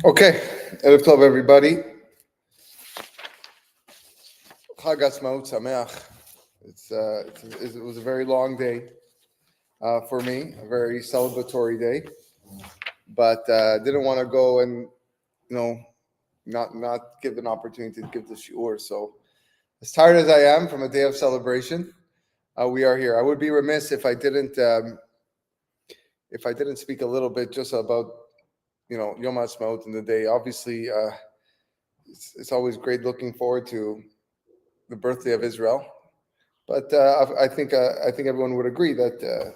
Okay, Erev Tov, everybody. Chag Atzmaut Sameach. It was a very long day for me, a very celebratory day, but didn't want to go and you know not give an opportunity to give the shiur. So as tired as I am from a day of celebration, we are here. I would be remiss if I didn't speak a little bit just about Yom Ha'atzmaut and the day. Obviously, it's always great looking forward to the birthday of Israel. But I think everyone would agree that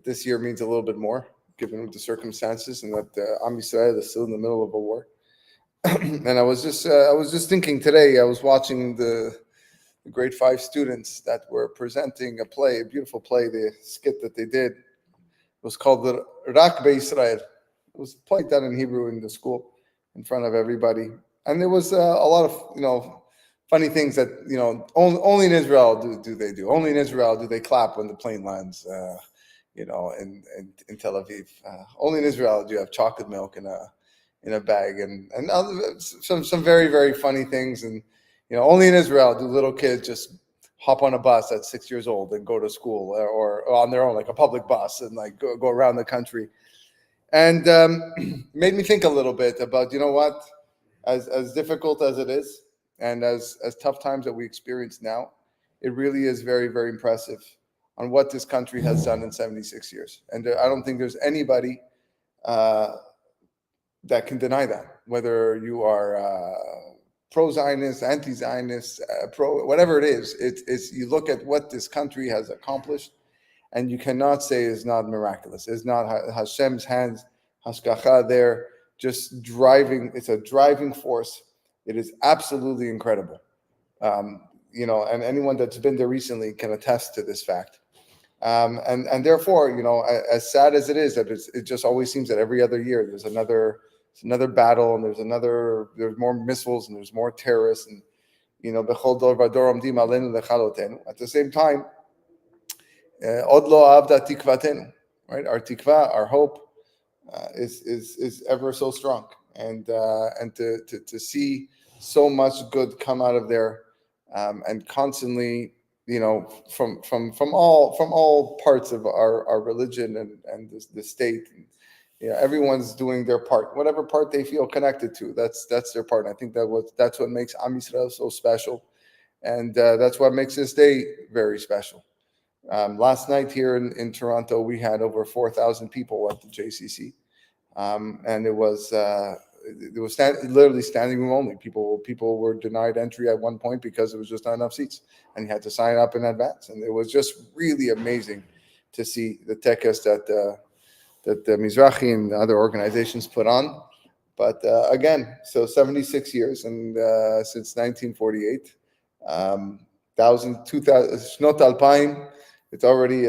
this year means a little bit more, given the circumstances, and that Am Yisrael is still in the middle of a war. And I was just thinking today. I was watching the grade 5 students that were presenting a beautiful play, the skit that they did. It was called the Rak Be'Yisrael. It was played done in Hebrew in the school in front of everybody, and there was a lot of funny things that only in Israel do they do. Only in Israel do they clap when the plane lands. In Tel Aviv. Only in Israel do you have chocolate milk in a bag, and some very very funny things. And only in Israel do little kids just hop on a bus at 6 years old and go to school, or on their own, like a public bus, and like go around the country. And made me think a little bit about what, as difficult as it is, and as tough times that we experience now, it really is very, very impressive on what this country has done in 76 years. And I don't think there's anybody that can deny that, whether you are pro-Zionist, anti-Zionist, whatever it is. It's you look at what this country has accomplished, and you cannot say it's not miraculous. It's not Hashem's hands, Hashgacha there, just driving. It's a driving force. It is absolutely incredible. And anyone that's been there recently can attest to this fact. And therefore, as sad as it is, that it just always seems that every other year there's another battle, and there's more missiles, and there's more terrorists, and bechol dor vador omdim aleinu lechalotenu. At the same time, od lo avda tikvatenu, right? Our tikva, our hope, is ever so strong, and to see so much good come out of there, and constantly, from all parts of our religion and the state. Everyone's doing their part, whatever part they feel connected to. That's their part. And I think that's what makes Am Yisrael so special, and that's what makes this day very special. Last night here in Toronto, we had over 4,000 people at the JCC, and it was literally standing room only. People were denied entry at one point because there was just not enough seats, and you had to sign up in advance. And it was just really amazing to see the tekes that the Mizrahi and other organizations put on. But again, so 76 years, and since 1948, 2000 Shnot Alpayim, it's already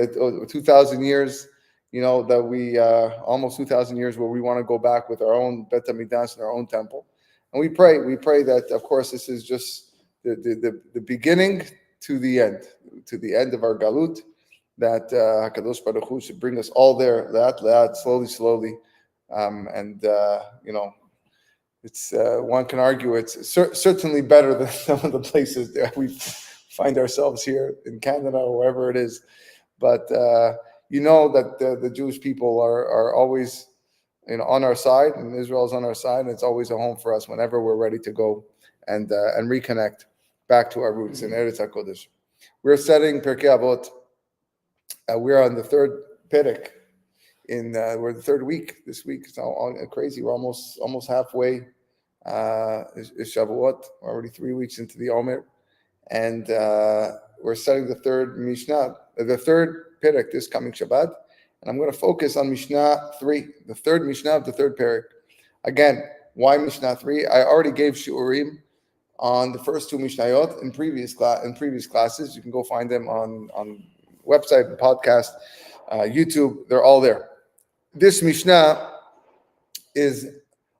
2,000 years. That we almost 2,000 years where we want to go back with our own Bet HaMikdash and our own temple, and we pray that, of course, this is just the beginning to the end of our galut. That Hakadosh Baruch Hu should bring us all there, leat, slowly, and it's one can argue it's certainly better than some of the places that we find ourselves here in Canada or wherever it is, but. That the Jewish people are always, on our side, and Israel is on our side, and it's always a home for us whenever we're ready to go and reconnect back to our roots in Eretz HaKodesh. We're studying Pirke Avot. We're on the third Pirke. We're the third week this week. It's all crazy. We're almost halfway. Is Shavuot. We're already 3 weeks into the Omer, and we're studying the third Mishnah, the third Pirke this coming Shabbat, and I'm going to focus on Mishnah 3, the third Mishnah of the third Pirke. Again, why Mishnah 3? I already gave shiurim on the first two Mishnayot in previous classes. You can go find them on website, and podcast, YouTube. They're all there. This Mishnah is,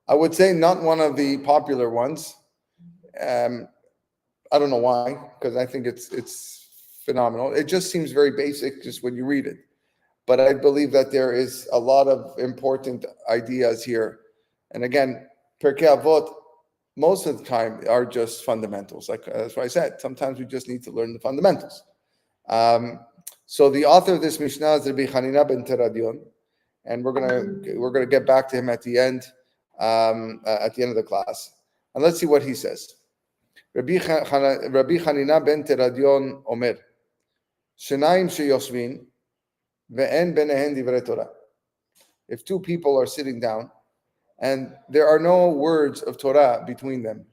I would say, not one of the popular ones. I don't know why, because I think it's phenomenal. It just seems very basic just when you read it. But I believe that there is a lot of important ideas here. And again, Pirke Avot, most of the time, are just fundamentals. Like that's what I said. Sometimes we just need to learn the fundamentals. So the author of this Mishnah is Rabbi Hanina ben Teradion, and we're gonna get back to him at the end of the class. And let's see what he says. Rabbi Hanina ben Teradion Omer, Shenaim sheyosvin ve'en benehen divrei Torah. If two people are sitting down and there are no words of Torah between them,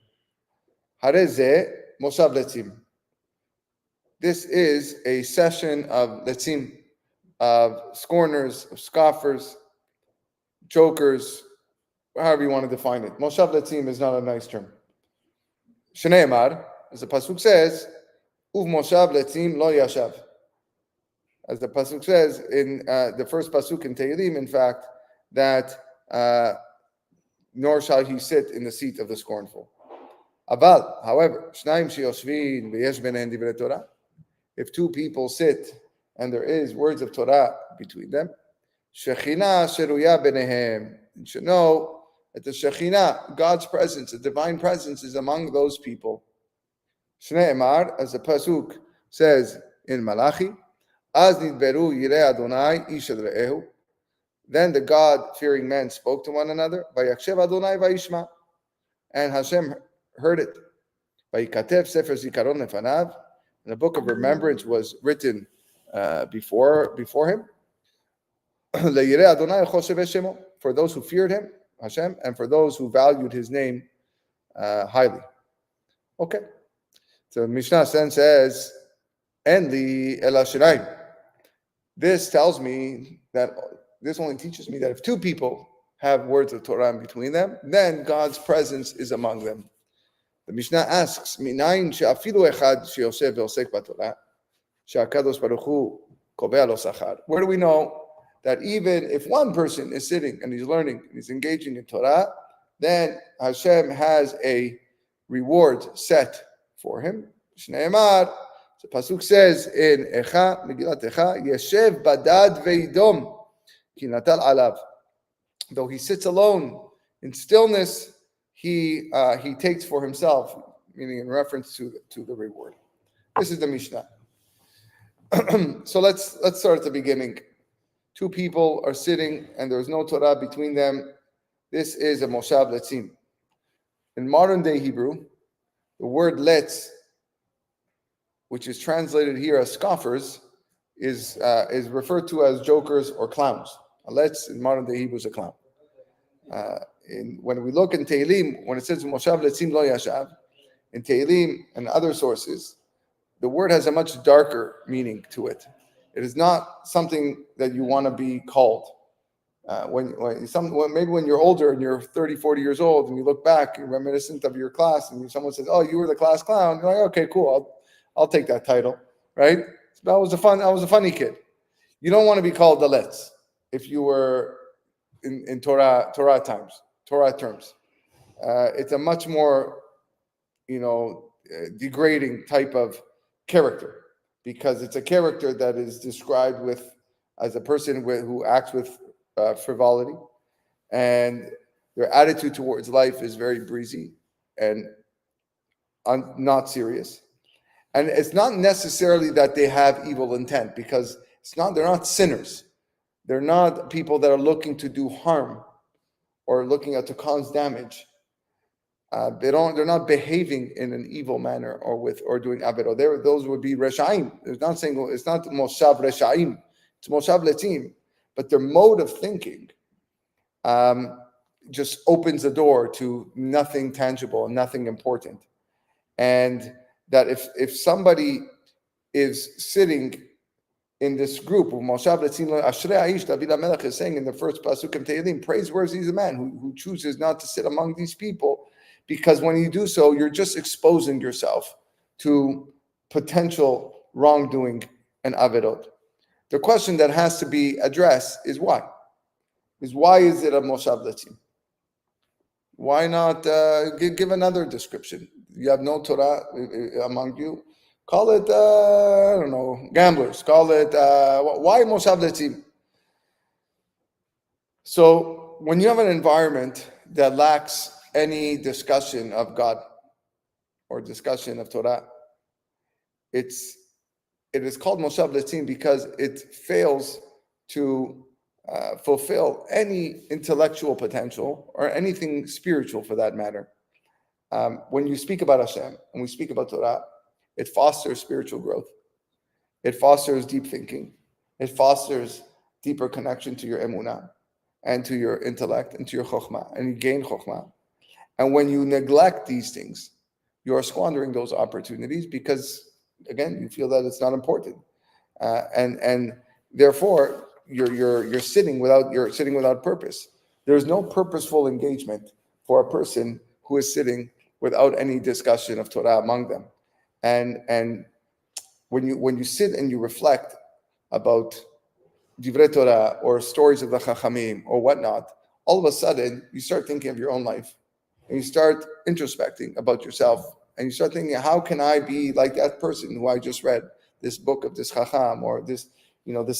harezeh moshav letzim. This is a session of letzim, of scorners, of scoffers, jokers, however you want to define it. Moshav letzim is not a nice term. Shneimar, as the pasuk says, uv moshav letzim lo yashav. As the pasuk says in the first pasuk in Tehillim, in fact, that nor shall he sit in the seat of the scornful. Aval, however, shnaim sheyoshvin v'yesh benehem divrei Torah. If two people sit and there is words of Torah between them, Shekhinah sheruya benehem. You should know that the Shekhinah, God's presence, the divine presence, is among those people. Shneimar, as the pasuk says in Malachi, Az nidberu yirei Adonai ish el re'ehu. Then the God-fearing men spoke to one another. Vayakshev Adonai vayishma, and Hashem heard it. Vayikatev sefer zikaron lefanav. And the book of remembrance was written before him. For those who feared him, Hashem, and for those who valued his name highly. Okay. So Mishnah then says, "Enli ela shirayim." This tells me that this only teaches me that if two people have words of Torah in between them, then God's presence is among them. The Mishnah asks, "Minayin she'afilu echad sheyosef ve'osek b'Torah, she'akadosh baruch hu kovea lo sachar." Where do we know that even if one person is sitting and he's learning and he's engaging in Torah, then Hashem has a reward set for him? Shneimar, the pasuk says in Echa, Megillat Echa, "Yeshev badad ve'idom ki natal alav." Though he sits alone in stillness, he takes for himself, meaning in reference to the reward. This is the Mishnah. So let's start at the beginning. Two people are sitting and there's no Torah between them. This is a moshav letzim. In modern day Hebrew, the word letz, which is translated here as scoffers, is referred to as jokers or clowns. A letz in modern day Hebrew is a clown. When we look in Tehillim, when it says moshav letzim lo yashav, in Tehillim and other sources, the word has a much darker meaning to it. It is not something that you want to be called. Maybe when you're older and you're 30, 40 years old and you look back, you're reminiscent of your class, and someone says, "Oh, you were the class clown." You're like, "Okay, cool. I'll take that title," right? I was a funny kid. You don't want to be called the letz if you were in Torah terms. It's a much more, degrading type of character, because it's a character that is described as a person who acts with frivolity, and their attitude towards life is very breezy and not serious. And it's not necessarily that they have evil intent, because they're not sinners. They're not people that are looking to do harm or looking to cause damage. They're not behaving in an evil manner or doing avot. Those would be reshaim. It's not moshav reshaim. It's moshav letzim. But their mode of thinking just opens the door to nothing tangible and nothing important. And that if somebody is sitting in this group of moshav letzim, Ashrei Aish, David HaMelech is saying in the first pasuk in Tehillim, praiseworthy is the man who chooses not to sit among these people, because when you do so, you're just exposing yourself to potential wrongdoing and averot. The question that has to be addressed is why? Why is it a moshav letzim? Why not give another description? You have no Torah among you. Call it, gamblers. Call it, why moshav letzim? So when you have an environment that lacks any discussion of God or discussion of Torah, it is called Moshav Letzim because it fails to fulfill any intellectual potential or anything spiritual for that matter. When you speak about Hashem and we speak about Torah, it fosters spiritual growth. It fosters deep thinking. It fosters deeper connection to your emunah and to your intellect and to your chokhmah, and you gain chokhmah. And when you neglect these things, you are squandering those opportunities because, again, you feel that it's not important, and therefore you're sitting without purpose. There is no purposeful engagement for a person who is sitting without any discussion of Torah among them. And when you sit and you reflect about Divrei Torah or stories of the Chachamim or whatnot, all of a sudden you start thinking of your own life and you start introspecting about yourself and you start thinking, how can I be like that person who I just read this book of this Chacham or this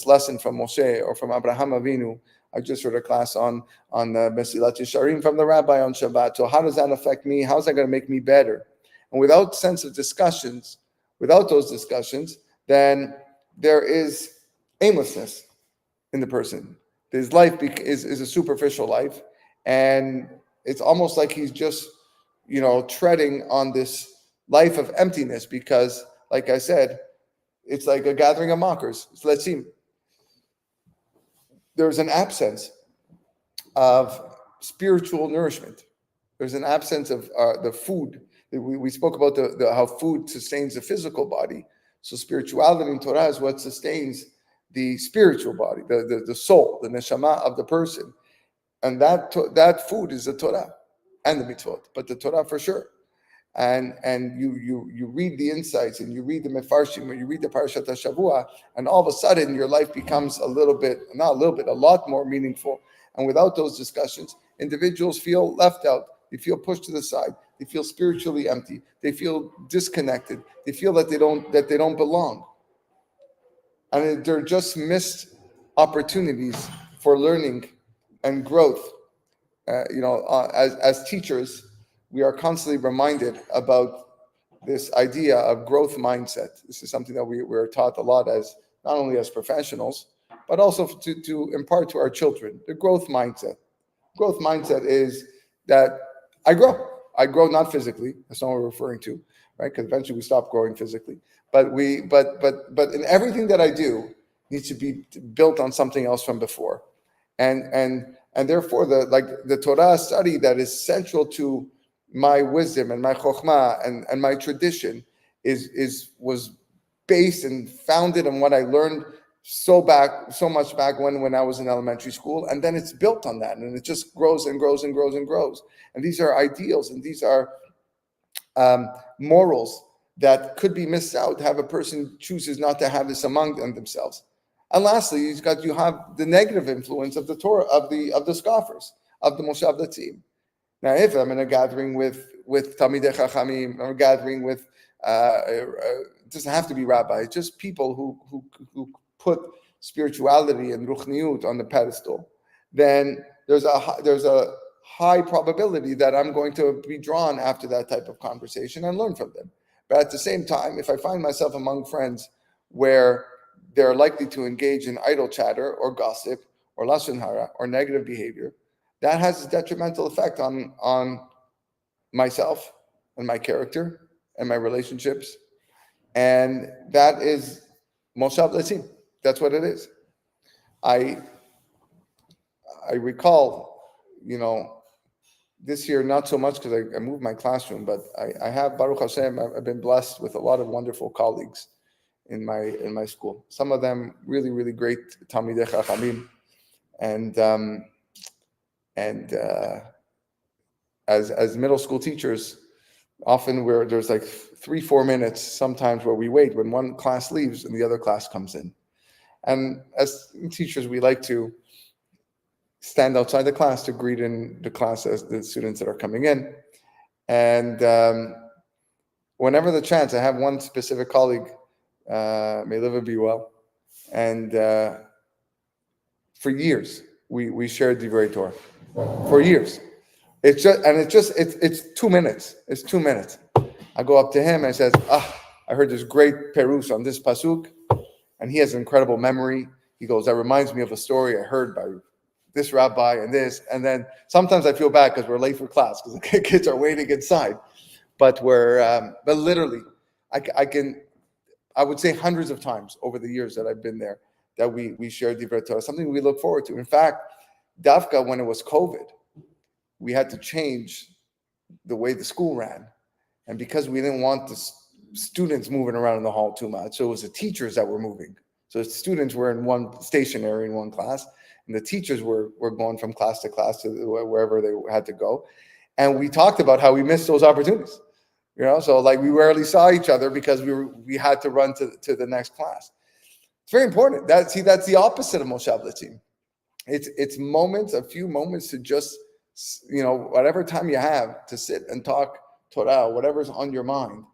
lesson from Moshe or from Abraham Avinu. I just heard a class on the Mesilat Yesharim from the rabbi on Shabbat. So how does that affect me? How is that going to make me better? And without sense of discussions, without those discussions, then there is aimlessness in the person. His life is a superficial life, and it's almost like he's just, treading on this life of emptiness because, like I said, it's like a gathering of mockers. So let's see. There's an absence of spiritual nourishment. There's an absence of the food. We spoke about how food sustains the physical body. So spirituality in Torah is what sustains the spiritual body, the soul, the neshama of the person. And that food is the Torah and the mitzvot, but the Torah for sure. And you read the insights and you read the mefarshim or you read the Parashat HaShavua, and all of a sudden your life becomes a lot more meaningful. And without those discussions, individuals feel left out. They feel pushed to the side. They feel spiritually empty. They feel disconnected. They feel that they don't belong. And they're just missed opportunities for learning and growth. As teachers, we are constantly reminded about this idea of growth mindset. This is something that we're taught a lot as not only as professionals, but also to impart to our children. The growth mindset. Growth mindset is that I grow. I grow not physically. That's not what we're referring to, right? Because eventually we stop growing physically. But in everything that I do needs to be built on something else from before, and therefore the Torah study that is central to my wisdom and my chokhmah and my tradition was based and founded on what I learned so much back when I was in elementary school, and then it's built on that, and it just grows and grows and grows and grows. And these are ideals, and these are morals that could be missed out. Have a person chooses not to have this among themselves. And lastly, you have the negative influence of the Torah of the scoffers of the Moshav Letzim. Now, if I'm in a gathering with Talmidei Chachamim, or a gathering with it doesn't have to be rabbis, just people who put spirituality and ruchniut on the pedestal, then there's a high probability that I'm going to be drawn after that type of conversation and learn from them. But at the same time, if I find myself among friends where they're likely to engage in idle chatter or gossip or lashon hara or negative behavior, that has a detrimental effect on myself and my character and my relationships. And that is Moshav Letzim. That's what it is. I recall, this year not so much because I moved my classroom, but I have, Baruch Hashem, I've been blessed with a lot of wonderful colleagues in my school. Some of them really, really great Talmidei Chachamim, and as middle school teachers, often there's like 3-4 minutes sometimes where we wait when one class leaves and the other class comes in. And as teachers, we like to stand outside the class to greet in the class as the students that are coming in. And whenever the chance, I have one specific colleague, may live and be well. And for years, we shared Divrei Torah. For years. It's 2 minutes. It's 2 minutes. I go up to him and I says, I heard this great perus on this pasuk, and he has an incredible memory. He goes, that reminds me of a story I heard by this rabbi and this. And then sometimes I feel bad because we're late for class because the kids are waiting inside. But but literally, I would say hundreds of times over the years that I've been there that we shared Divrei Torah, something we look forward to. In fact, Dafka, when it was COVID, we had to change the way the school ran. And because we didn't want the students moving around in the hall too much, so it was the teachers that were moving. So the students were in one stationary in one class, and the teachers were going from class to class to wherever they had to go. And we talked about how we missed those opportunities. So like we rarely saw each other because we had to run to the next class. It's very important. That's the opposite of Moshav Latim. It's moments, a few moments to just, whatever time you have to sit and talk Torah, whatever's on your mind.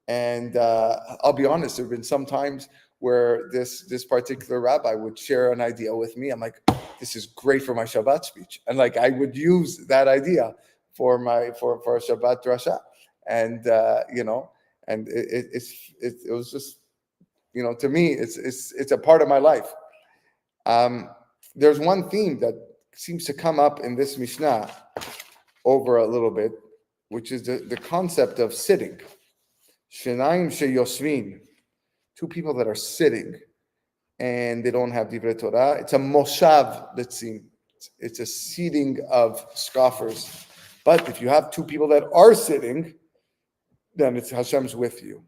And I'll be honest, there have been some times where this particular rabbi would share an idea with me. I'm like, this is great for my Shabbat speech. And like I would use that idea for a Shabbat drasha. And and it was just, to me, it's a part of my life. There's one theme that seems to come up in this Mishnah over a little bit, which is the concept of sitting. Shenayim sheyosvin, two people that are sitting and they don't have divrei Torah. It's a moshav letzim. It's a seating of scoffers. But if you have two people that are sitting, then it's Hashem's with you.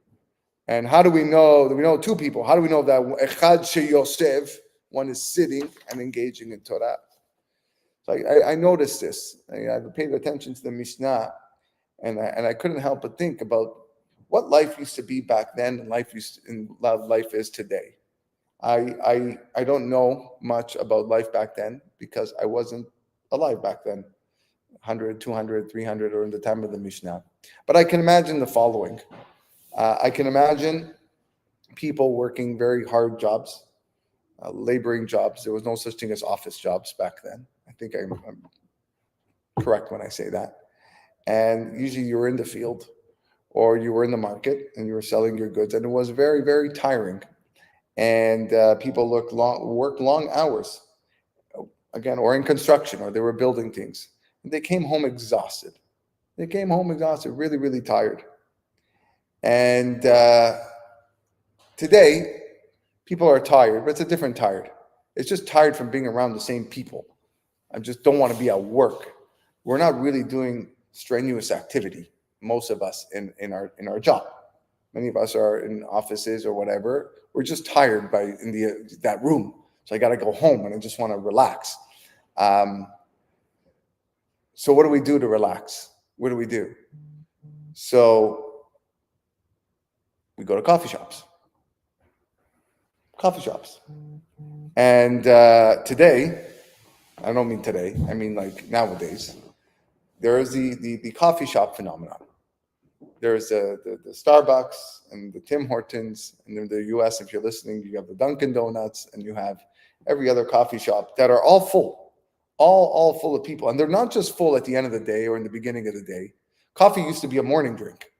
And how do we know that we know two people? How do we know that echad sheyosev, one is sitting and engaging in Torah? So I noticed this. I paid attention to the Mishnah, and I couldn't help but think about what life used to be back then and life is today. I don't know much about life back then because I wasn't alive back then, 100, 200, 300, or in the time of the Mishnah. But I can imagine the following. I can imagine people working very hard jobs, laboring jobs. There was no such thing as office jobs back then. I think I'm correct when I say that. And usually you were in the field or you were in the market and you were selling your goods. And it was very, very tiring. And people worked long hours, again, or in construction, or they were building things. And they came home exhausted. Really, really tired. And today, people are tired, but it's a different tired. It's just tired from being around the same people. I just don't want to be at work. We're not really doing strenuous activity, most of us in our job. Many of us are in offices or whatever. We're just tired in that room. So I got to go home and I just want to relax. So what do we do to relax? What do we do? So we go to coffee shops. And today, I don't mean today, I mean like nowadays, there is the coffee shop phenomenon. There's the Starbucks and the Tim Hortons, and in the US, if you're listening, you have the Dunkin' Donuts, and you have every other coffee shop that are all full, all full of people. And they're not just full at the end of the day or in the beginning of the day. Coffee used to be a morning drink,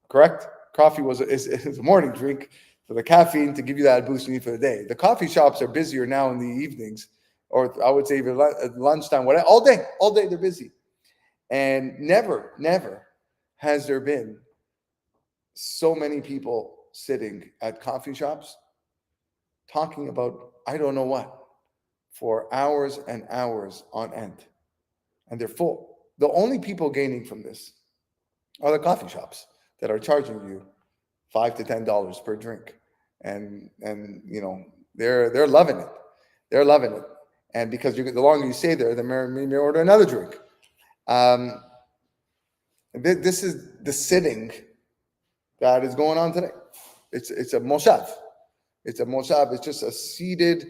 correct? Coffee is a morning drink for the caffeine to give you that boost you need for the day. The coffee shops are busier now in the evenings, or I would say even at lunchtime, whatever, all day they're busy. And never has there been so many people sitting at coffee shops talking about I don't know what for hours and hours on end. And they're full. The only people gaining from this are the coffee shops that are charging you $5 to $10 per drink. And they're loving it. They're loving it. And because the longer you stay there, the more you may order another drink. This is the sitting that is going on today. It's a moshav. It's just a seated,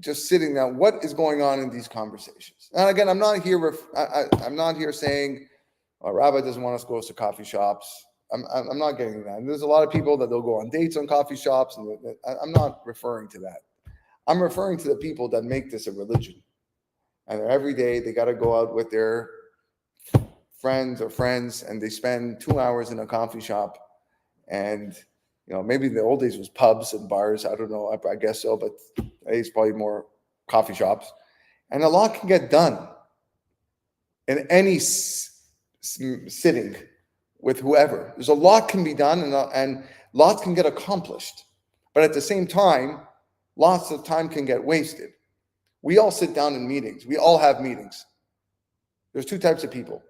just sitting down. What is going on in these conversations? And again, I'm not here saying a rabbi doesn't want us to go to coffee shops. I'm not getting that. And there's a lot of people that they'll go on dates on coffee shops, and I'm not referring to that. I'm referring to the people that make this a religion, and every day they got to go out with their friends, and they spend 2 hours in a coffee shop, and maybe in the old days was pubs and bars. I don't know. I guess so, but it's probably more coffee shops, and a lot can get done in any sitting with whoever. There's a lot can be done, and lots can get accomplished, but at the same time, lots of time can get wasted. We all sit down in meetings. We all have meetings. There's two types of people: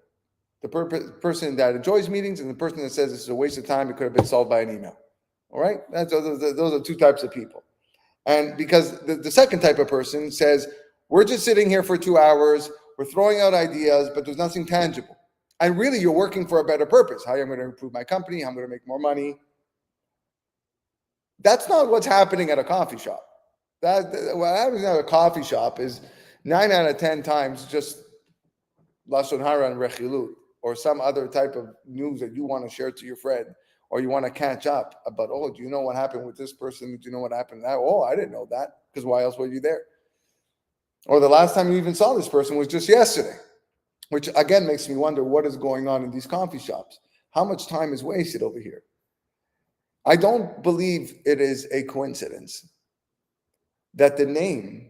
the person that enjoys meetings and the person that says this is a waste of time. It could have been solved by an email. All right, those are two types of people. And because the second type of person says, we're just sitting here for 2 hours, we're throwing out ideas, but there's nothing tangible. And really, you're working for a better purpose. How I'm going to improve my company, how I'm going to make more money. That's not what's happening at a coffee shop. What happens at a coffee shop is 9 out of 10 times just lashon hara and rechilut, or some other type of news that you want to share to your friend, or you want to catch up about, oh, do you know what happened with this person? Do you know what happened now? Oh, I didn't know that, because why else were you there? Or the last time you even saw this person was just yesterday, which again makes me wonder what is going on in these coffee shops. How much time is wasted over here? I don't believe it is a coincidence that the name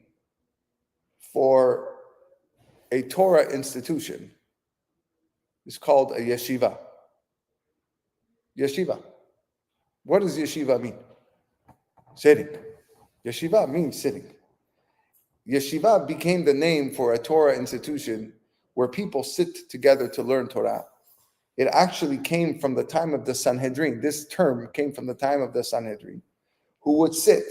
for a Torah institution is called a yeshiva. Yeshiva. What does yeshiva mean? Sitting. Yeshiva means sitting. Yeshiva became the name for a Torah institution where people sit together to learn Torah. It actually came from the time of the Sanhedrin. This term came from the time of the Sanhedrin, who would sit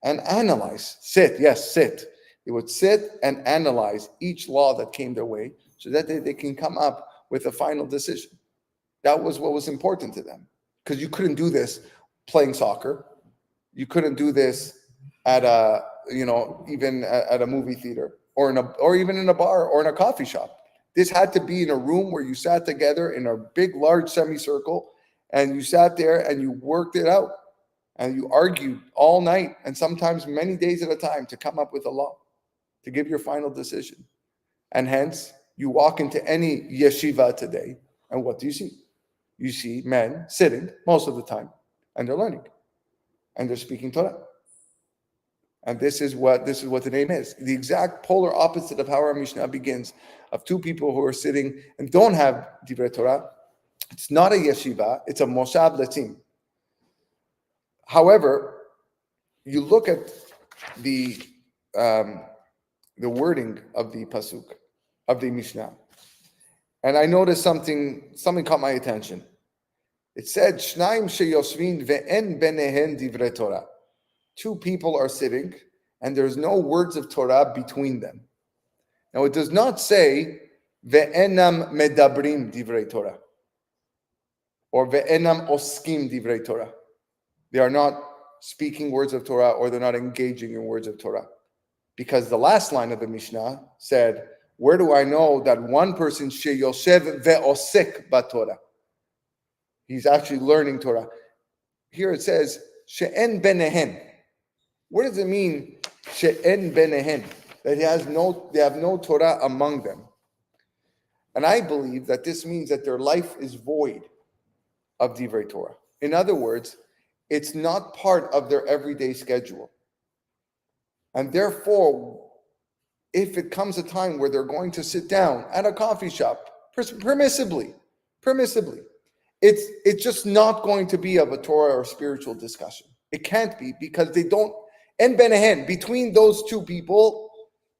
and analyze. Sit. They would sit and analyze each law that came their way so that they can come up with a final decision. That was what was important to them, because you couldn't do this playing soccer. You couldn't do this at even at a movie theater or even in a bar or in a coffee shop. This had to be in a room where you sat together in a big, large semicircle, and you sat there and you worked it out, and you argued all night and sometimes many days at a time to come up with a law, to give your final decision. And hence, you walk into any yeshiva today, and what do you see? You see men sitting most of the time, and they're learning, and they're speaking Torah. And this is what the name is. The exact polar opposite of how our Mishnah begins, of two people who are sitting and don't have Divrei Torah. It's not a yeshiva, it's a moshav letzim. However, you look at the wording of the pasuk, of the Mishnah, and I noticed something caught my attention. It said, Shnaim sheyosvin ve'en benehen divrei Torah. Two people are sitting, and there's no words of Torah between them. Now, it does not say, ve'enam medabrim divrei Torah, or ve'enam oskim divrei Torah. They are not speaking words of Torah, or they're not engaging in words of Torah. Because the last line of the Mishnah said, where do I know that one person, sheyoshev ve'osek baTorah? He's actually learning Torah. Here it says, she'en benehen. What does it mean, she'en benehen? That they have no Torah among them. And I believe that this means that their life is void of Divrei Torah. In other words, it's not part of their everyday schedule. And therefore, if it comes a time where they're going to sit down at a coffee shop, permissibly, it's just not going to be of a Torah or spiritual discussion. It can't be, because they don't. En benehen, between those two people,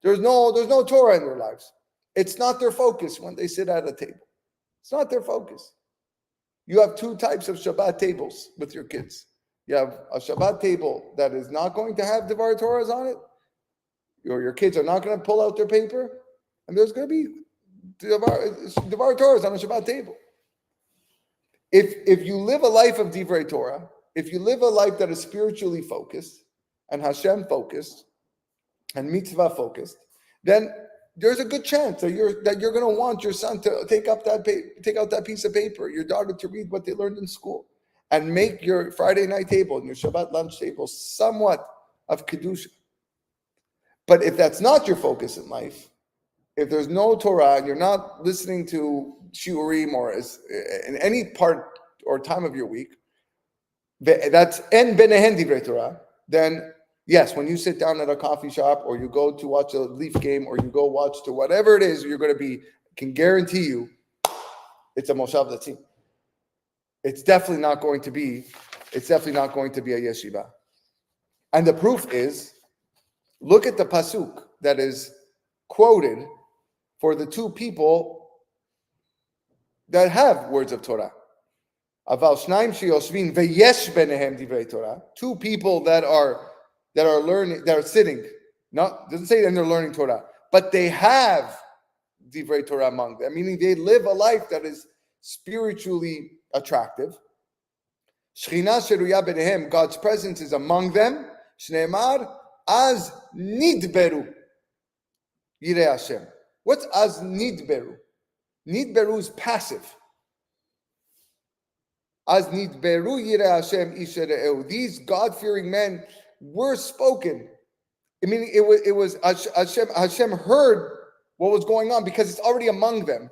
there's no Torah in their lives. It's not their focus when they sit at a table. It's not their focus. You have two types of Shabbat tables with your kids. You have a Shabbat table that is not going to have Devar Torahs on it. Your kids are not going to pull out their paper, and there's going to be Devar Torahs on a Shabbat table. If you live a life of Divrei Torah, if you live a life that is spiritually focused and Hashem focused and mitzvah focused, then there's a good chance that you're going to want your son to take out that piece of paper, your daughter to read what they learned in school, and make your Friday night table and your Shabbat lunch table somewhat of kedusha. But if that's not your focus in life, if there's no Torah and you're not listening to shiurim or in any part or time of your week, that's en benehen divrei Torah, then yes, when you sit down at a coffee shop or you go to watch a Leaf game or you go watch to whatever it is you're going to be, can guarantee you it's a moshav datim. It's definitely not going to be a yeshiva. And the proof is, look at the pasuk that is quoted for the two people that have words of Torah. Aval shnaim sheyoshvin veyesh benehem divrei Torah. Two people that are learning, that are sitting. Not doesn't say that they're learning Torah, but they have divrei Torah among them, meaning they live a life that is spiritually attractive. Shechina sheruya benehem, God's presence is among them. Shneimar az nidberu yirei Hashem. What's az nidberu? Nidberu is passive. Az nidberu yirei Hashem ishereu. These God-fearing men were spoken. I mean, it was Hashem heard what was going on because it's already among them.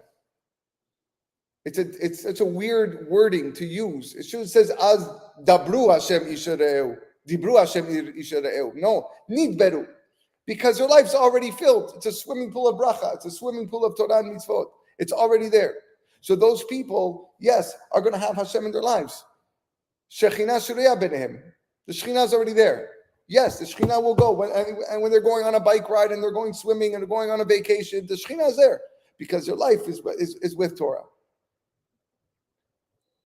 It's a weird wording to use. It should have says az dabru Hashem ishereu. Dibru Hashem ishereu. No, nidberu. Because their life's already filled. It's a swimming pool of bracha. It's a swimming pool of Torah and mitzvot. It's already there. So those people, yes, are going to have Hashem in their lives. Shechina shuriya benehem. The Shechina is already there. Yes, the Shechina will go. When they're going on a bike ride and they're going swimming and they're going on a vacation, the Shechina is there because their life is with Torah.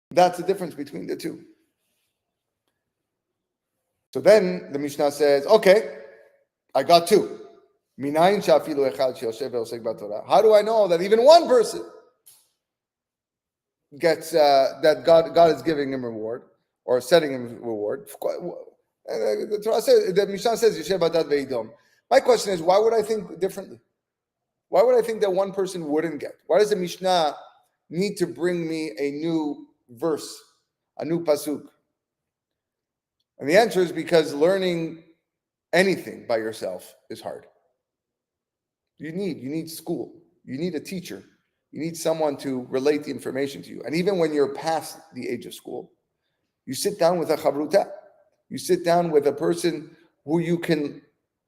That's the difference between the two. So then the Mishnah says, okay, I got two. How do I know that even one person gets that God is giving him reward or setting him reward? The Torah says, the Mishnah says, Yoshev Hadad ve'idom. My question is, why would I think differently? Why would I think that one person wouldn't get? Why does the Mishnah need to bring me a new verse, a new pasuk? And the answer is because learning anything by yourself is hard. You need school. You need a teacher. You need someone to relate the information to you. And even when you're past the age of school, you sit down with a chavruta. You sit down with a person who you can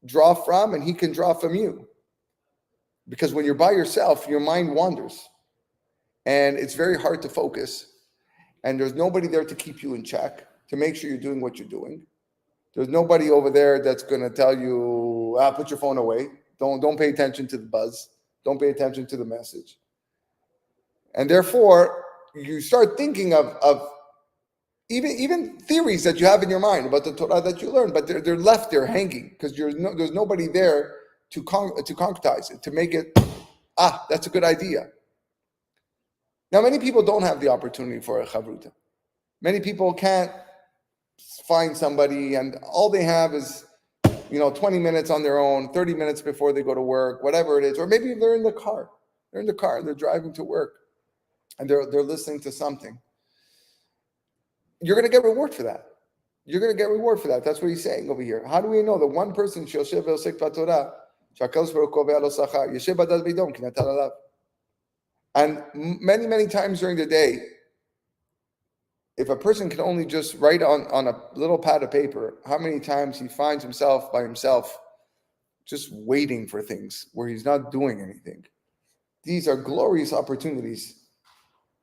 draw from and he can draw from you. Because when you're by yourself, your mind wanders. And it's very hard to focus. And there's nobody there to keep you in check, to make sure you're doing what you're doing. There's nobody over there that's going to tell you, put your phone away. Don't pay attention to the buzz. Don't pay attention to the message. And therefore, you start thinking of even theories that you have in your mind about the Torah that you learn, but they're left there hanging because there's nobody there to concretize it, to make it, that's a good idea. Now, many people don't have the opportunity for a chavruta. Many people can't find somebody, and all they have is, 20 minutes on their own, 30 minutes before they go to work, whatever it is. Or maybe they're in the car. They're driving to work, and they're listening to something. You're going to get reward for that. That's what he's saying over here. How do we know that one person, and many, many times during the day, if a person can only just write on a little pad of paper, how many times he finds himself by himself just waiting for things where he's not doing anything. These are glorious opportunities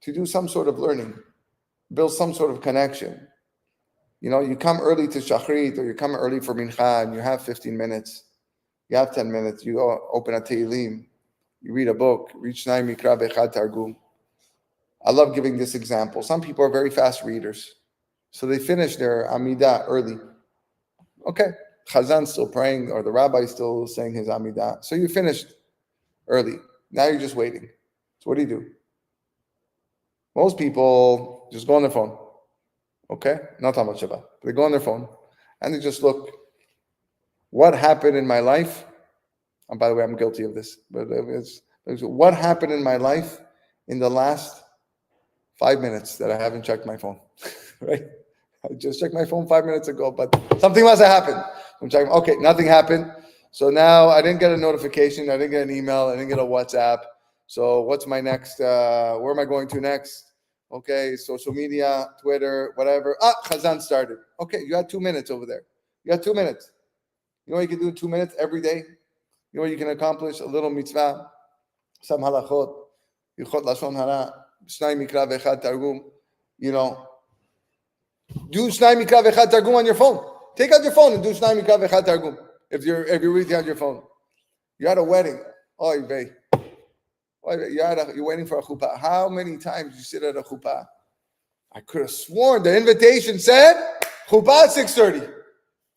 to do some sort of learning, build some sort of connection. You come early to Shachrit or you come early for Mincha and you have 15 minutes, you have 10 minutes, you go open a Tehillim, you read a book, read Shnai Mikra Bechad Targum. I love giving this example. Some people are very fast readers, so they finish their Amidah early. Okay, Chazan's still praying, or the rabbi still saying his Amidah. So you finished early. Now you're just waiting. So what do? Most people just go on their phone. Okay, not how much about. They go on their phone and they just look. What happened in my life? And by the way, I'm guilty of this. But it's what happened in my life in the last 5 minutes that I haven't checked my phone, right? I just checked my phone 5 minutes ago, but something must have happened. I'm checking, okay, nothing happened. So now I didn't get a notification. I didn't get an email. I didn't get a WhatsApp. So what's my next? Where am I going to next? Okay, social media, Twitter, whatever. Chazan started. Okay, you had 2 minutes over there. You got 2 minutes. You know what you can do in 2 minutes every day? You know what you can accomplish? A little mitzvah, some halachot, yichot lashon hara, shnai mikra v'echad targum. You know, do shnai mikra v'echad targum on your phone. Take out your phone and do shnai mikra v'echad targum. If you're reading on your phone, you're at a wedding. Oy vey. You're waiting for a chuppah. How many times did you sit at a chuppah? I could have sworn the invitation said chuppah at 6:30,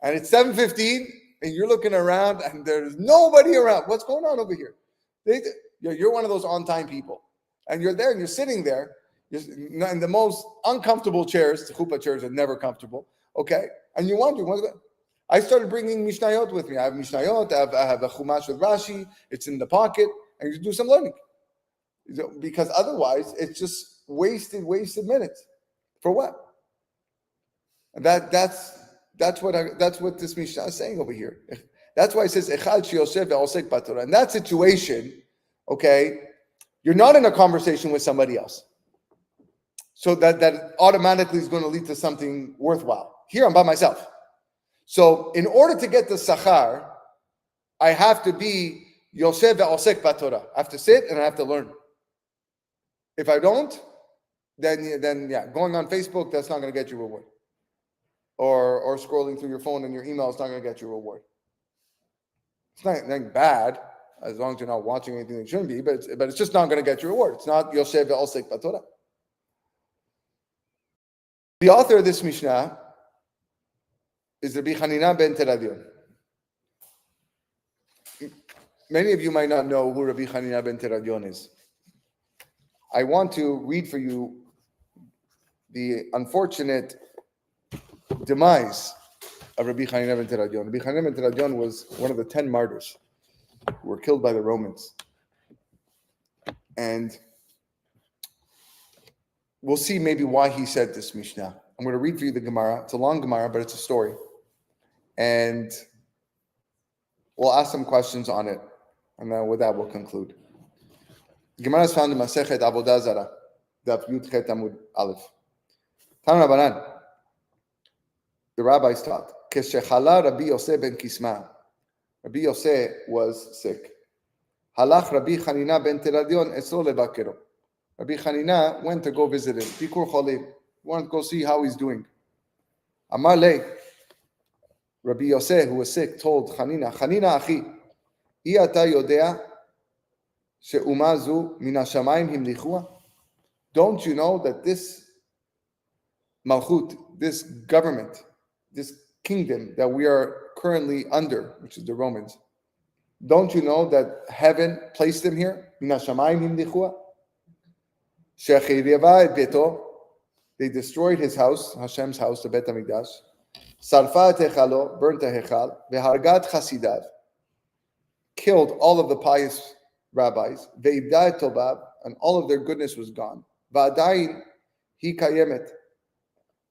and it's 7:15, and you're looking around, and there's nobody around. What's going on over here? You're one of those on-time people, and you're there, and you're sitting there, you're in the most uncomfortable chairs. The chuppah chairs are never comfortable. Okay, and you're wondering, I started bringing mishnayot with me. I have mishnayot. I have a chumash with Rashi. It's in the pocket, and you do some learning. Because otherwise, it's just wasted minutes. For what? And that's what this Mishnah is saying over here. That's why it says Echad she'osef ve'osek b'Torah. In that situation, okay, you're not in a conversation with somebody else, so that automatically is going to lead to something worthwhile. Here, I'm by myself. So, in order to get the sachar, I have to be Yosef ve'osek b'Torah. I have to sit and I have to learn. If I don't, then yeah, going on Facebook, that's not going to get you a reward. Or scrolling through your phone and your email is not going to get you a reward. It's not anything bad, as long as you're not watching anything that shouldn't be, but it's just not going to get you a reward. It's not Yosef ve'osek b'Torah. The author of this Mishnah is Rabbi Hanina ben Teradion. Many of you might not know who Rabbi Hanina ben Teradion is. I want to read for you the unfortunate demise of Rabbi Hanina ben Teradion. Rabbi Hanina ben Teradion was one of the 10 martyrs who were killed by the Romans. And we'll see maybe why he said this Mishnah. I'm going to read for you the Gemara. It's a long Gemara, but it's a story. And we'll ask some questions on it. And then with that, we'll conclude. Gemara is found in Masechet Avot Zara, Daf Yud Chet Amud Aleph. Tana Rabbanan, the rabbis taught, Keshechala Rabbi Yosef ben Kisma. Rabbi Yosef was sick. Halach Rabbi Hanina ben Teradion esro lebakero. Rabbi Hanina went to go visit him. Bikur Cholim. Wanted to go see how he's doing. Amar le, Rabbi Yosef, who was sick, told Hanina, Hanina achi, ata yodea she'umazu min hashamayim himlichua. Don't you know that this malchut, this government, this kingdom that we are currently under, which is the Romans, don't you know that heaven placed them here? Min hashamayim himlichua. She'chireva et beto. They destroyed his house, Hashem's house, the Bet HaMikdash. Sarfa techalo, burnt a hechal, vehargat chasidav, killed all of the pious rabbis, ve'ibda tobab, and all of their goodness was gone. Va'adayin hi kayemet.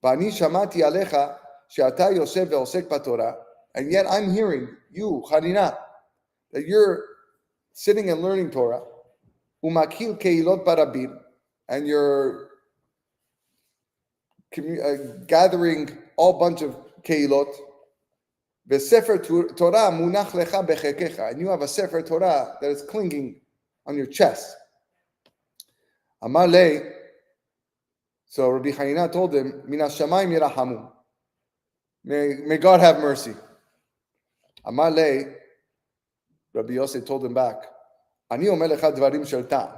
Va'ani shamati alecha she'ata yosef ve'osek b'Torah, and yet I'm hearing you, Hanina, that you're sitting and learning Torah, umakil keilot barabim, and you're gathering all bunch of keilot. The Sefer Torah munach lecha bechekecha, and you have a Sefer Torah that is clinging on your chest. Amar le, so Rabbi Hanina told him, Min hashamayim yirahamu. May God have mercy. Amar le, Rabbi Yosef told him back, Ani omer lecha dvarim shel ta'am.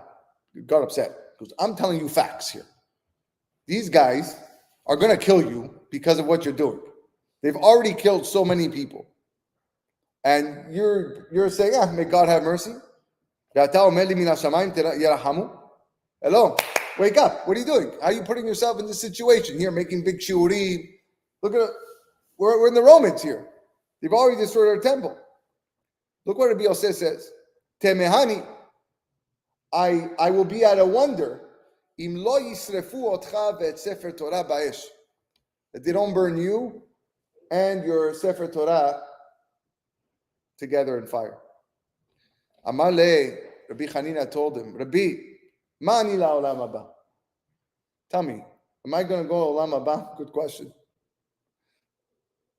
He got upset because I'm telling you facts here. These guys are going to kill you because of what you're doing. They've already killed so many people. And you're saying, may God have mercy. Hello, wake up. What are you doing? How are you putting yourself in this situation here, making big shiurim? Look at it. We're in the Romans here. They've already destroyed our temple. Look what Rabbi Yosef says. Temehani, I will be at a wonder that they don't burn you and your Sefer Torah together in fire. Amar le, Rabbi Hanina told him, Rabbi, ma ani la'olam haba? Tell me, am I going to go olam haba? Good question.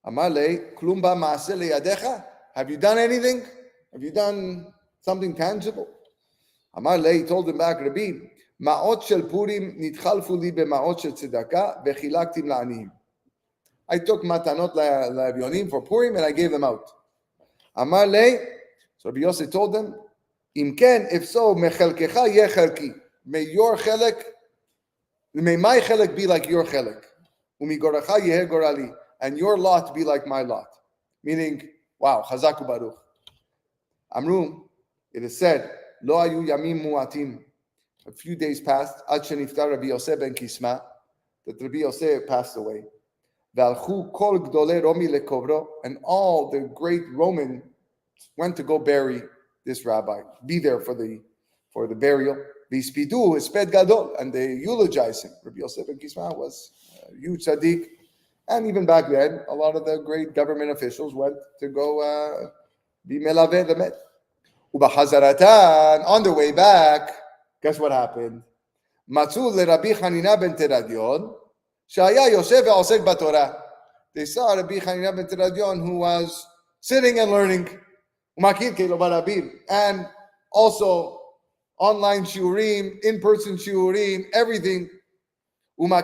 Amar le, klum ba ma'aseh liyadecha? Have you done anything? Have you done something tangible? Amar le, he told him back, Rabbi, ma'ot shel Purim nitchalfu li b'ma'ot shel tzedakah v'chilaktim la'aniyim. I took matanot la'avyonim for Purim and I gave them out. Amar le, so Rabbi Yosef told them, Im ken, if so, mechelkecha yeh chelki. May my chelek be like your chelek. Umigoracha yeh gorali. And your lot be like my lot. Meaning, wow, chazaku baruch. Amru, it is said, lo ayu yamim muatim. A few days passed, ad sheniftar Rabbi Yosef ben Kisma, that Rabbi Yosef passed away. V'alchu kol gdolei Romi lekovro, and all the great Roman went to go bury this rabbi, be there for the burial. V'ispidu esped gadol, and they eulogized him. Rabbi Yosef ben Kisma was a huge tzaddik, and even back then, a lot of the great government officials went to go be melaveh the met. Ubahazaratan, on the way back, guess what happened? Matzu le Rabbi Hanina ben Teradion, shaya Yosef ve'osek b'Torah. They saw Rabbi Hanina ben Teradion who was sitting and learning, and also online shiurim, in-person shiurim, everything. And he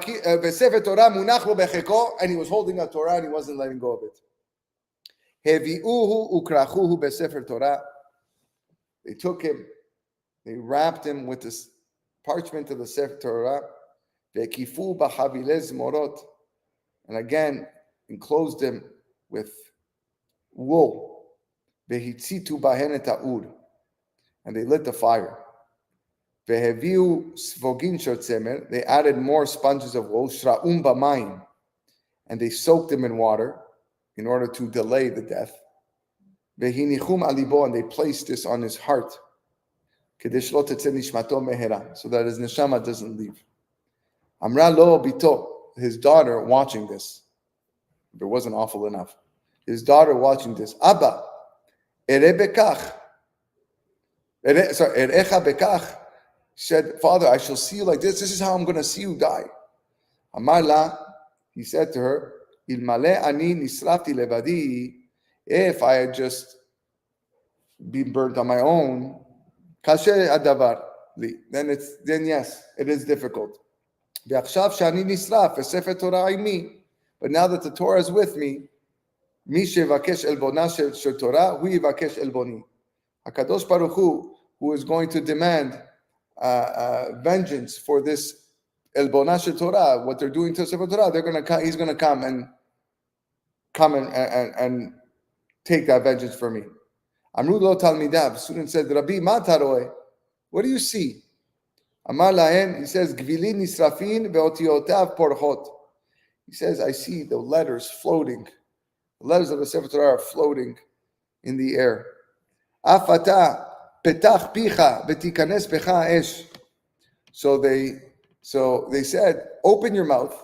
was holding a Torah and he wasn't letting go of it. They took him, they wrapped him with this parchment of the Sefer Torah, and again enclosed him with wool. And they lit the fire. They added more sponges of wool, and they soaked them in water in order to delay the death. And they placed this on his heart so that his neshama doesn't leave. Amra lo bito, his daughter watching this, if it wasn't awful enough, his daughter watching this, Abba, erecha bekach, said, Father, I shall see you like this. This is how I'm going to see you die. Amar la, he said to her, Ilmale ani nisrafti levadi, if I had just been burnt on my own, kasher adavar li, then yes, it is difficult. Ve'achshav shani nisraf, v'sefer Torah imi, but now that the Torah is with me, mi shevakesh elbona shel Torah, hu yivakesh elboni. HaKadosh Baruch Hu, who is going to demand vengeance for this elbona shel Torah, what they're doing to Sefer Torah, he's going to come and take that vengeance for me. Amru lo talmidav, student said, Rabbi, ma taroe? What do you see? Amar lahen, he says, Gvili nisrafin ve'otiotav porchot. He says, I see the letters floating. The letters of the Sefer Torah are floating in the air. Afata petach picha v'tikanes becha esh. So they said, open your mouth,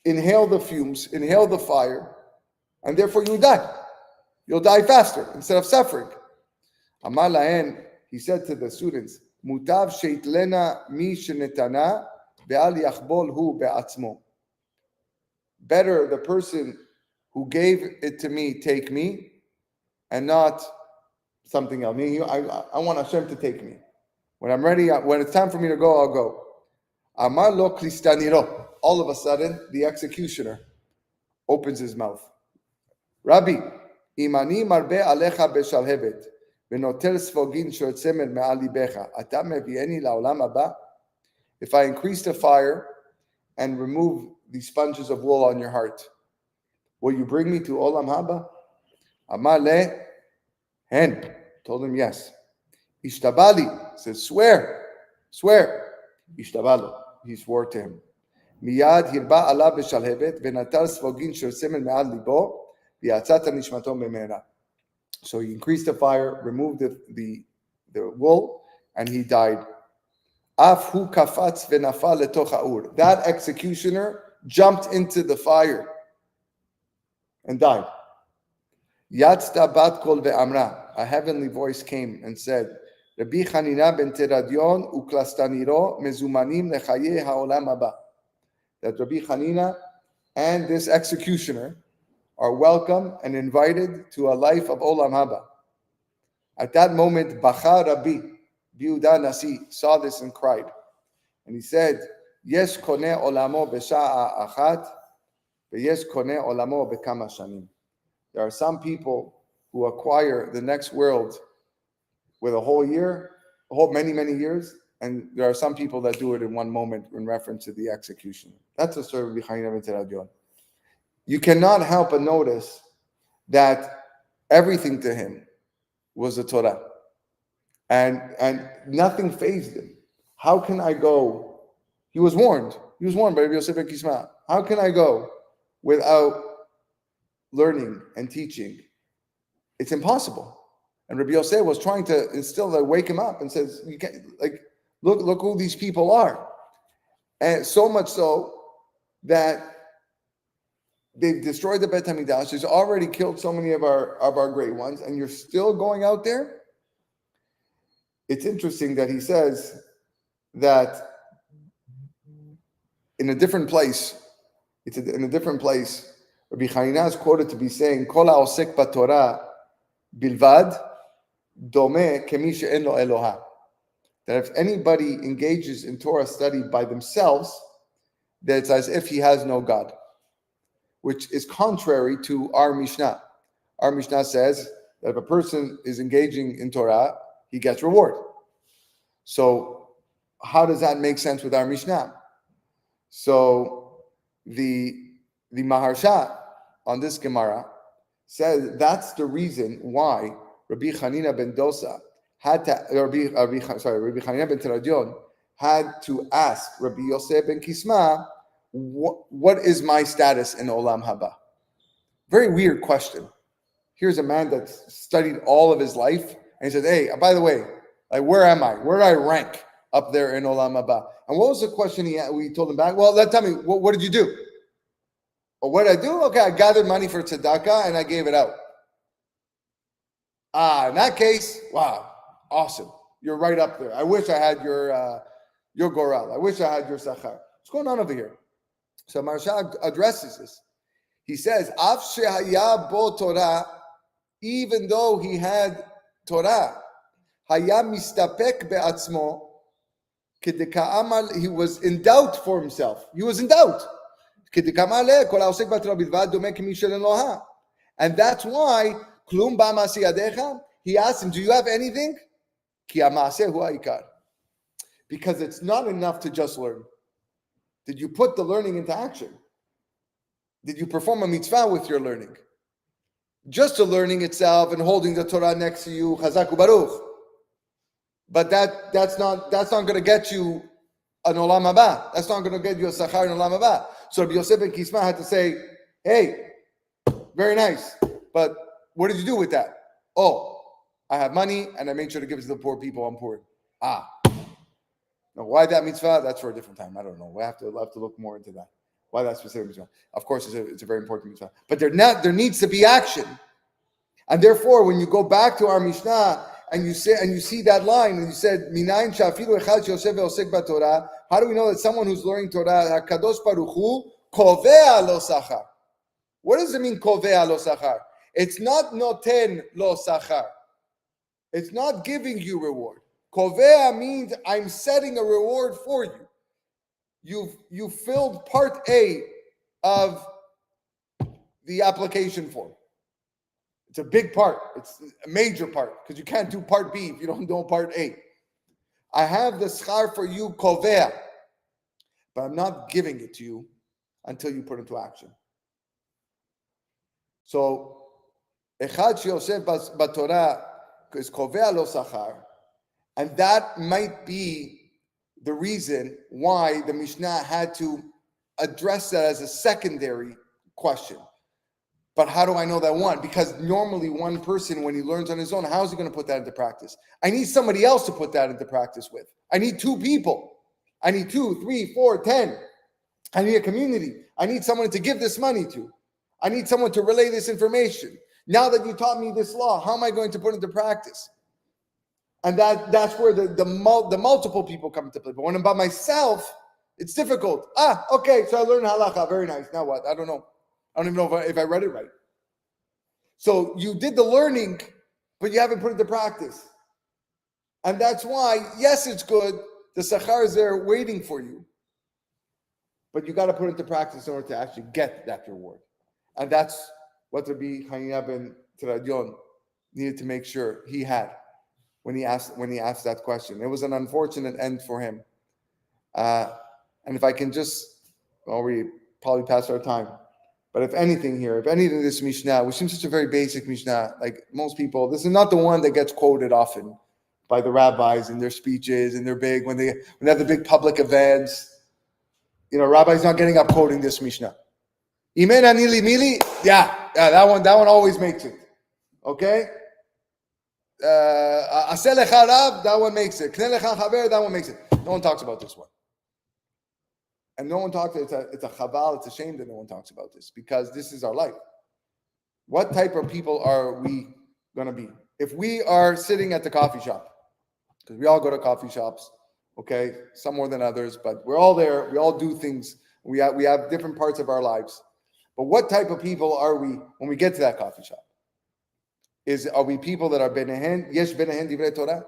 inhale the fumes, inhale the fire, and therefore you die. You'll die faster instead of suffering. Amar lahen, he said to the students, Mutav sheitlena mi shenetana ve'al yachbol hu be'atzmo. Better the person who gave it to me take me, and not something else. I want Hashem to take me. When I'm ready, when it's time for me to go, I'll go. Amar lo kristaniro. All of a sudden, the executioner opens his mouth. Rabbi, imani marbe alecha beshalhevet, v'notel svogin shortzemer me'al libecha, ata mevieni la'olam haba? If I increase the fire and remove the sponges of wool on your heart, will you bring me to olam haba? Amar le hen. Told him yes. Ishtabali said, swear. Ishtabalo. He swore to him. Miyad hirba ala beshalhevet v'natal svogin shortzemer me'al libo v'yatzata nishmato memera. So he increased the fire, removed the wool, and he died. Af hu kafatz v'nafal letoch ha'ur. That executioner jumped into the fire and died. Yatzta bat kol ve'amra. A heavenly voice came and said, Rabbi Hanina ben Teradion uklastaniro mezumanim lechaye haolam haba. That Rabbi Hanina and this executioner are welcome and invited to a life of olam haba. At that moment, Bacha Rabbi Yehuda Nasi saw this and cried. And he said, Yes koneh olamo b'sha'a achat, v'yes koneh olamo b'kama shanim. There are some people who acquire the next world with a whole year, many years, and there are some people that do it in one moment in reference to the execution. That's the story of B'chaina ben Teradion. You cannot help but notice that everything to him was the Torah. And nothing fazed him. How can I go? He was warned. He was warned by Rabbi Yosef ben Kisma. How can I go without learning and teaching? It's impossible. And Rabbi Yosef was trying to wake him up and says, "You can't, look who these people are." And so much so that they've destroyed the Beit HaMikdash. He's already killed so many of our great ones, and you're still going out there? It's interesting that he says that in a different place, Rabbi Hanina is quoted to be saying, Kol ha'osek b'Torah bilvad dome kemi she'en lo Eloha. That if anybody engages in Torah study by themselves, that it's as if he has no God, which is contrary to our Mishnah. Our Mishnah says that if a person is engaging in Torah, he gets reward. So how does that make sense with our Mishnah? So the Maharsha on this Gemara says that's the reason why Rabbi Hanina ben Dosa Rabbi Hanina ben Teradion had to ask Rabbi Yosef ben Kisma, what is my status in Olam Haba? Very weird question. Here's a man that's studied all of his life, and he says, hey, by the way, where am I? Where do I rank up there in Olam Haba? And what was the question we told him back? Well, tell me, what did you do? Well, what did I do? Okay, I gathered money for tzedakah and I gave it out. In that case, wow, awesome. You're right up there. I wish I had your goral. I wish I had your sachar. What's going on over here? So Maharsha addresses this. He says, Av shehaya bo Torah, even though he had Torah, haya mistapek be'atzmo, he was in doubt for himself. He was in doubt. And that's why he asked him, do you have anything? Because it's not enough to just learn. Did you put the learning into action? Did you perform a mitzvah with your learning? Just the learning itself and holding the Torah next to you, Chazak u'Baruch. But that's not going to get you an Olam Haba. That's not going to get you a Sachar in Olam Haba. So Rabbi Yosef ben Kisma had to say, hey, very nice, but what did you do with that? Oh, I have money and I made sure to give it to the poor people I'm poor. Now, why that mitzvah? That's for a different time. I don't know. We'll have to look more into that. Why that specific mitzvah? Of course, it's a very important mitzvah. But there needs to be action. And therefore, when you go back to our Mishnah, and you see that line, and you said, "Minayin shafilu echad sheosef ve'osek b'Torah." How do we know that someone who's learning Torah, Hakadosh Baruch Hu, kovea lo sachar? What does it mean, kovea lo sachar? It's not noten lo sachar. It's not giving you reward. Kovea means I'm setting a reward for you. You filled part A of the application form. It's a big part. It's a major part because you can't do part B if you don't know part A. I have the schar for you, kovea, but I'm not giving it to you until you put it into action. So, echad sheyosef b'Torah is kovea lo sachar, and that might be the reason why the Mishnah had to address that as a secondary question. But how do I know that one? Because normally one person, when he learns on his own, how is he going to put that into practice? I need somebody else to put that into practice with. I need two people. I need 2, 3, 4, 10. I need a community. I need someone to give this money to. I need someone to relay this information. Now that you taught me this law, how am I going to put it into practice? And that's where the multiple people come into play. But when I'm by myself, it's difficult. Okay, so I learned halacha. Very nice. Now what? I don't know. I don't even know if I read it right. So you did the learning, but you haven't put it to practice. And that's why, yes, it's good. The sachar is there waiting for you. But you got to put it into practice in order to actually get that reward. And that's what Rabbi Hanina ben Teradion needed to make sure he had when he asked that question. It was an unfortunate end for him. And if I can just, well, we probably passed our time. But if anything, this Mishnah, which seems such a very basic Mishnah, like most people, this is not the one that gets quoted often by the rabbis in their speeches, and they're big when they have the big public events. Rabbis not getting up quoting this Mishnah. Imen anili mili, yeah, that one always makes it. Okay? Aseh lecha rav, that one makes it. Kneh lecha chaver, that one makes it. No one talks about this one. And no one talks, it's a chaval, it's a shame that no one talks about this, because this is our life. What type of people are we going to be? If we are sitting at the coffee shop, because we all go to coffee shops, okay, some more than others, but we're all there, we all do things, we have different parts of our lives. But what type of people are we when we get to that coffee shop? Are we people that are benehen, yesh benehen divrei Torah,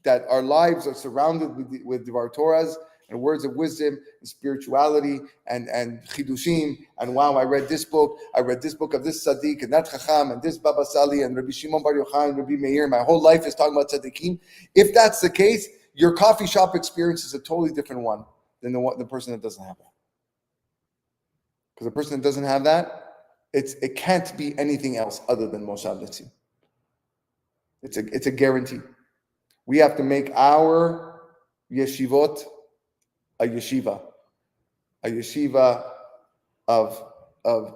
that our lives are surrounded with our Torahs and words of wisdom and spirituality and chidushim, and wow, I read this book of this tzaddik and that chacham and this Baba Sali and Rabbi Shimon Bar Yochai and Rabbi Meir. My whole life is talking about tzaddikim. If that's the case, your coffee shop experience is a totally different one than the person that doesn't have that. Because the person that doesn't have that, it can't be anything else other than Moshav Litzim. It's a guarantee. We have to make our yeshivot a yeshiva of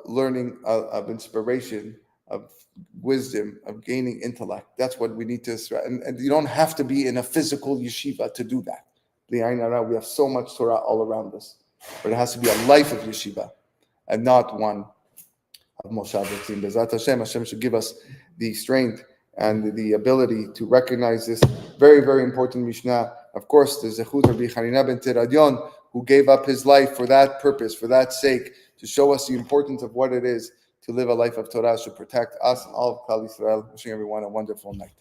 learning, of inspiration, of wisdom, of gaining intellect. That's what we need to, and you don't have to be in a physical yeshiva to do that. We have so much Torah all around us, but it has to be a life of yeshiva and not one of Moshav Litzim. Bezat Hashem should give us the strength and the ability to recognize this very, very important Mishnah. Of course, the Zechut Rabbi Hanina ben Teradion, who gave up his life for that purpose, for that sake, to show us the importance of what it is to live a life of Torah, should protect us and all of Klal Yisrael. Wishing everyone a wonderful night.